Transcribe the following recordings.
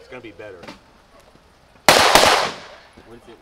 It's gonna be better. Once it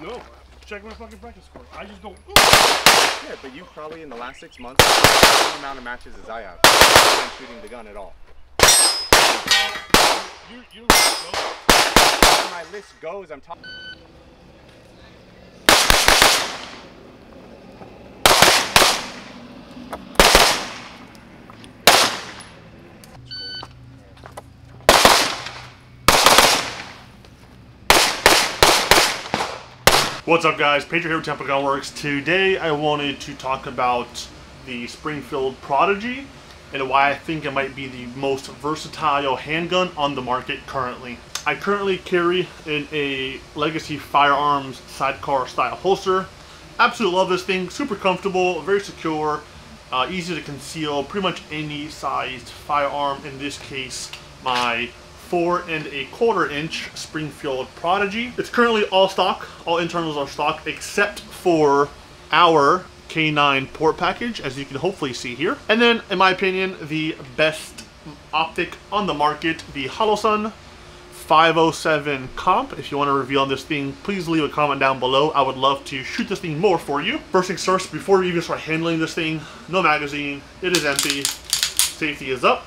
No, check my fucking practice score. I just don't. Yeah, but you probably in the last 6 months have the same amount of matches as I have. I haven't been shooting the gun at all. You When my list goes, I'm talking. What's up, guys? Patriot here with Temple Gun Works. Today I wanted to talk about the Springfield Prodigy and why I think it might be the most versatile handgun on the market currently. I currently carry in a Legacy Firearms sidecar style holster. Absolutely love this thing. Super comfortable, very secure, easy to conceal pretty much any sized firearm. In this case, my 4 1/4 inch Springfield Prodigy. It's currently all stock. All internals are stock except for our K9 port package, as you can hopefully see here. And then, in my opinion, the best optic on the market, the Holosun 507 comp. If you want to review on this thing, please leave a comment down below. I would love to shoot this thing more for you. First things first, before we even start handling this thing, no magazine, it is empty, safety is up,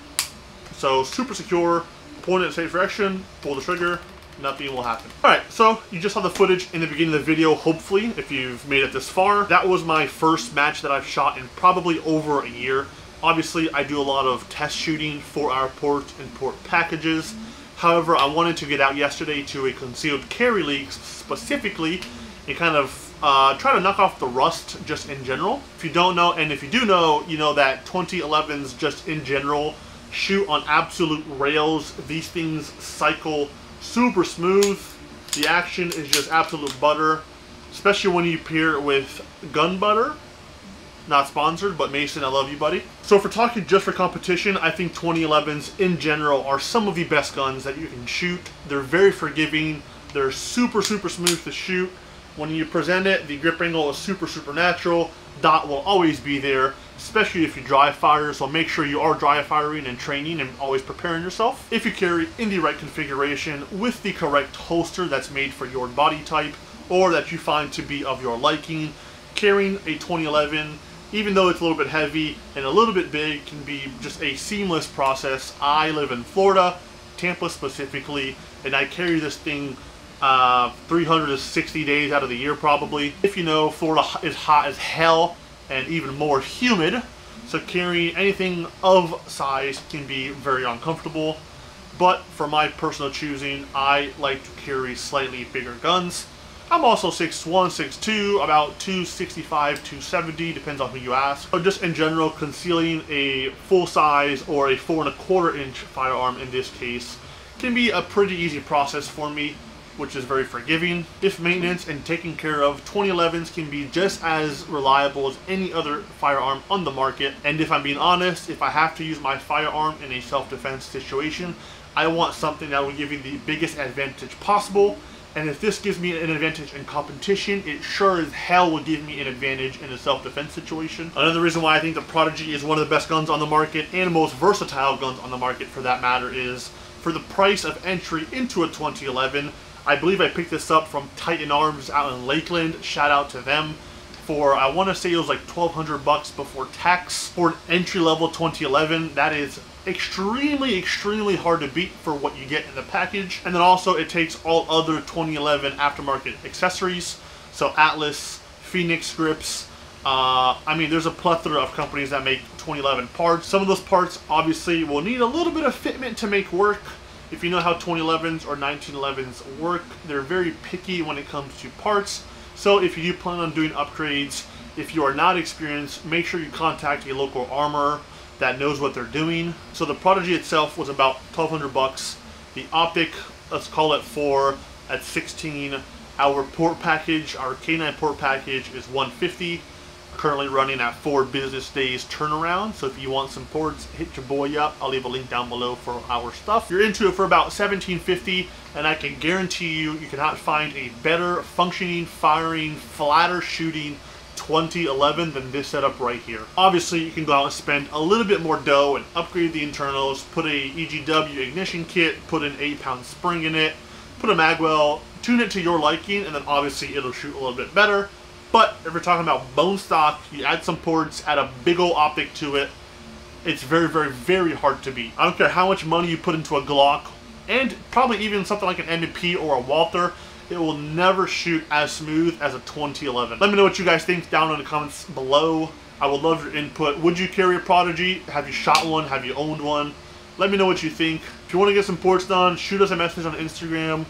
so super secure. Point it in a safe direction, pull the trigger, nothing will happen. Alright, so you just saw the footage in the beginning of the video, hopefully, if you've made it this far. That was my first match that I've shot in probably over a year. Obviously, I do a lot of test shooting for our port and port packages. However, I wanted to get out yesterday to a concealed carry league specifically and kind of try to knock off the rust just in general. If you don't know, and if you do know, you know that 2011s just in general shoot on absolute rails. These things cycle super smooth. The action is just absolute butter, especially when you pair it with gun butter. Not sponsored, but Mason, I love you, buddy. So if we're talking just for competition, I think 2011s in general are some of the best guns that you can shoot. They're very forgiving. They're super smooth to shoot. When you present it, the grip angle is super natural. Dot will always be there, especially if you dry fire, so make sure you are dry firing and training and always preparing yourself. If you carry in the right configuration with the correct holster that's made for your body type or that you find to be of your liking, carrying a 2011, even though it's a little bit heavy and a little bit big, can be just a seamless process. I live in Florida, Tampa specifically, and I carry this thing 360 days out of the year probably. If you know, Florida is hot as hell and even more humid, so carrying anything of size can be very uncomfortable. But for my personal choosing, I like to carry slightly bigger guns. I'm also 6'1", 6'2", about 265, 270, depends on who you ask. But just in general, concealing a full size or a 4 1/4 inch firearm in this case can be a pretty easy process for me, which is very forgiving. If maintenance and taken care of, 2011s can be just as reliable as any other firearm on the market. And if I'm being honest, if I have to use my firearm in a self-defense situation, I want something that will give you the biggest advantage possible. And if this gives me an advantage in competition, it sure as hell will give me an advantage in a self-defense situation. Another reason why I think the Prodigy is one of the best guns on the market and most versatile guns on the market for that matter is for the price of entry into a 2011. I believe I picked this up from Titan Arms out in Lakeland. Shout out to them. For, I want to say it was like $1,200 before tax. For an entry-level 2011, that is extremely hard to beat for what you get in the package. And then also it takes all other 2011 aftermarket accessories. So Atlas, Phoenix grips. I mean, there's a plethora of companies that make 2011 parts. Some of those parts obviously will need a little bit of fitment to make work. If you know how 2011s or 1911s work, they're very picky when it comes to parts. So if you do plan on doing upgrades, if you are not experienced, make sure you contact a local armorer that knows what they're doing. So the Prodigy itself was about 1,200 bucks. The optic, let's call it 4 at 16. Our port package, our K9 port package is 150. Currently running at 4 business days turnaround. So if you want some ports, hit your boy up. I'll leave a link down below for our stuff. You're into it for about $1,750, and I can guarantee you cannot find a better functioning, firing, flatter shooting 2011 than this setup right here. Obviously, you can go out and spend a little bit more dough and upgrade the internals, put a EGW ignition kit, put an 8-pound spring in it, put a magwell, tune it to your liking, and then obviously it'll shoot a little bit better. But if you're talking about bone stock, you add some ports, add a big old optic to it, it's very, very, very hard to beat. I don't care how much money you put into a Glock, and probably even something like an M&P or a Walther, it will never shoot as smooth as a 2011. Let me know what you guys think down in the comments below. I would love your input. Would you carry a Prodigy? Have you shot one? Have you owned one? Let me know what you think. If you want to get some ports done, shoot us a message on Instagram.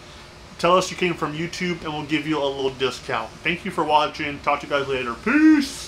Tell us you came from YouTube and we'll give you a little discount. Thank you for watching. Talk to you guys later. Peace!